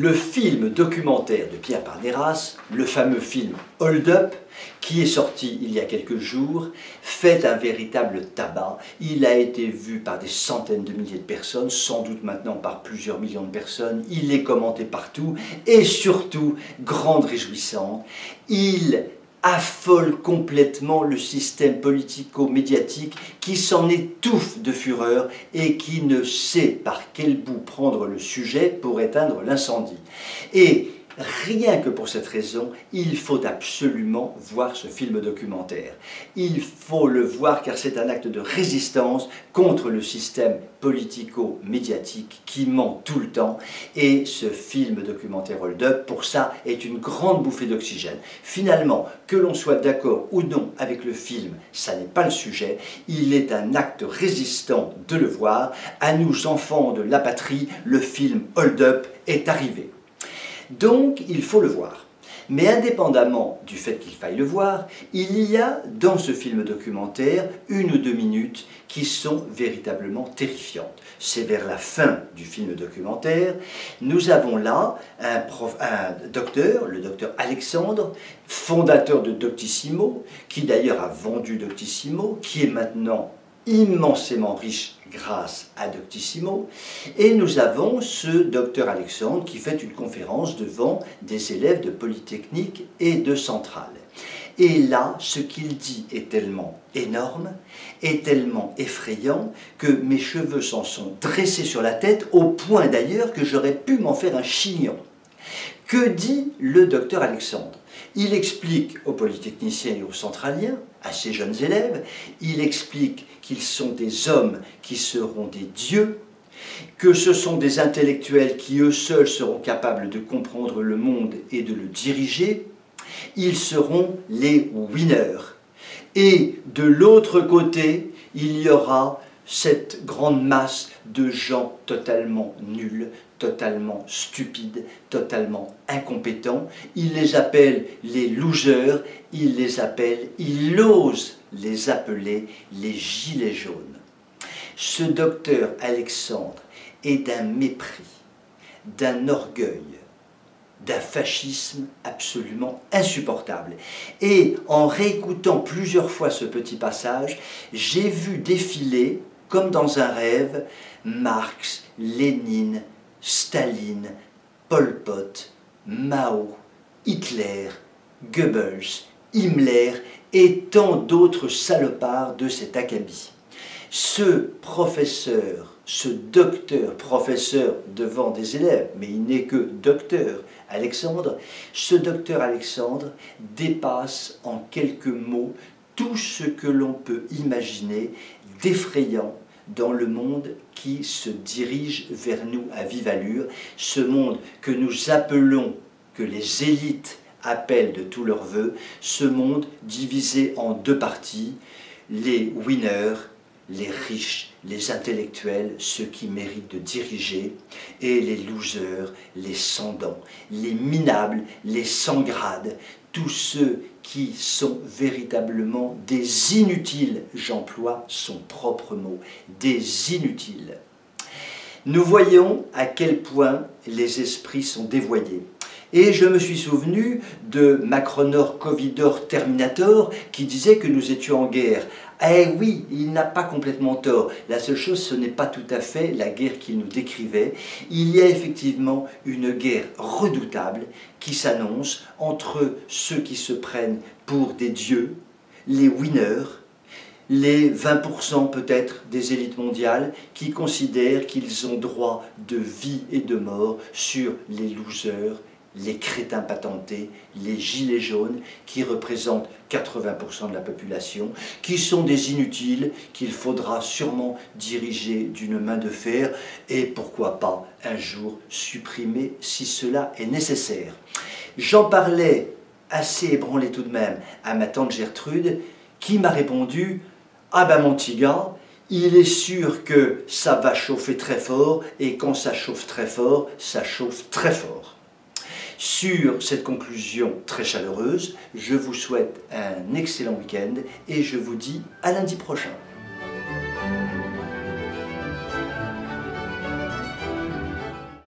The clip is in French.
le film documentaire de Pierre Parnéras, le fameux film Hold Up, qui est sorti il y a quelques jours, fait un véritable tabac. Il a été vu par des centaines de milliers de personnes, sans doute maintenant par plusieurs millions de personnes. Il est commenté partout et surtout, grande réjouissance, il affole complètement le système politico-médiatique qui s'en étouffe de fureur et qui ne sait par quel bout prendre le sujet pour éteindre l'incendie. Et rien que pour cette raison, il faut absolument voir ce film documentaire. Il faut le voir car c'est un acte de résistance contre le système politico-médiatique qui ment tout le temps. Et ce film documentaire Hold Up, pour ça, est une grande bouffée d'oxygène. Finalement, que l'on soit d'accord ou non avec le film, ça n'est pas le sujet. Il est un acte résistant de le voir. À nous, enfants de la patrie, le film Hold Up est arrivé. Donc, il faut le voir. Mais indépendamment du fait qu'il faille le voir, il y a dans ce film documentaire 1 ou 2 minutes qui sont véritablement terrifiantes. C'est vers la fin du film documentaire. Nous avons là un docteur, le docteur Alexandre, fondateur de Doctissimo, qui d'ailleurs a vendu Doctissimo, qui est maintenant immensément riche grâce à Doctissimo, et nous avons ce docteur Alexandre qui fait une conférence devant des élèves de Polytechnique et de Centrale. Et là, ce qu'il dit est tellement énorme, est tellement effrayant, que mes cheveux s'en sont dressés sur la tête, au point d'ailleurs que j'aurais pu m'en faire un chignon. Que dit le docteur Alexandre? Il explique aux polytechniciens et aux centraliens, à ces jeunes élèves, il explique qu'ils sont des hommes qui seront des dieux, que ce sont des intellectuels qui eux seuls seront capables de comprendre le monde et de le diriger, ils seront les winners. Et de l'autre côté, il y aura cette grande masse de gens totalement nuls, totalement stupides, totalement incompétents. Il les appelle les losers, il ose les appeler les gilets jaunes. Ce docteur Alexandre est d'un mépris, d'un orgueil, d'un fascisme absolument insupportable. Et en réécoutant plusieurs fois ce petit passage, j'ai vu défiler, comme dans un rêve, Marx, Lénine, Staline, Pol Pot, Mao, Hitler, Goebbels, Himmler et tant d'autres salopards de cet acabit. Ce professeur, ce docteur, professeur devant des élèves, mais il n'est que docteur, Alexandre, ce docteur Alexandre dépasse en quelques mots tout ce que l'on peut imaginer d'effrayant dans le monde qui se dirige vers nous à vive allure, ce monde que nous appelons, que les élites appellent de tous leurs vœux, ce monde divisé en 2 parties, les winners, les riches, les intellectuels, ceux qui méritent de diriger, et les losers, les sans-dents, les minables, les sans-grades, tous ceux qui sont véritablement des inutiles, j'emploie son propre mot, des inutiles. Nous voyons à quel point les esprits sont dévoyés. Et je me suis souvenu de Macronor Covidor Terminator qui disait que nous étions en guerre. Eh oui, il n'a pas complètement tort. La seule chose, ce n'est pas tout à fait la guerre qu'il nous décrivait. Il y a effectivement une guerre redoutable qui s'annonce entre ceux qui se prennent pour des dieux, les winners, les 20% peut-être des élites mondiales qui considèrent qu'ils ont droit de vie et de mort sur les losers, les crétins patentés, les gilets jaunes, qui représentent 80% de la population, qui sont des inutiles, qu'il faudra sûrement diriger d'une main de fer, et pourquoi pas un jour supprimer si cela est nécessaire. J'en parlais assez ébranlé tout de même à ma tante Gertrude, qui m'a répondu « Ah ben mon petit gars, il est sûr que ça va chauffer très fort, et quand ça chauffe très fort, ça chauffe très fort. » Sur cette conclusion très chaleureuse, je vous souhaite un excellent week-end et je vous dis à lundi prochain.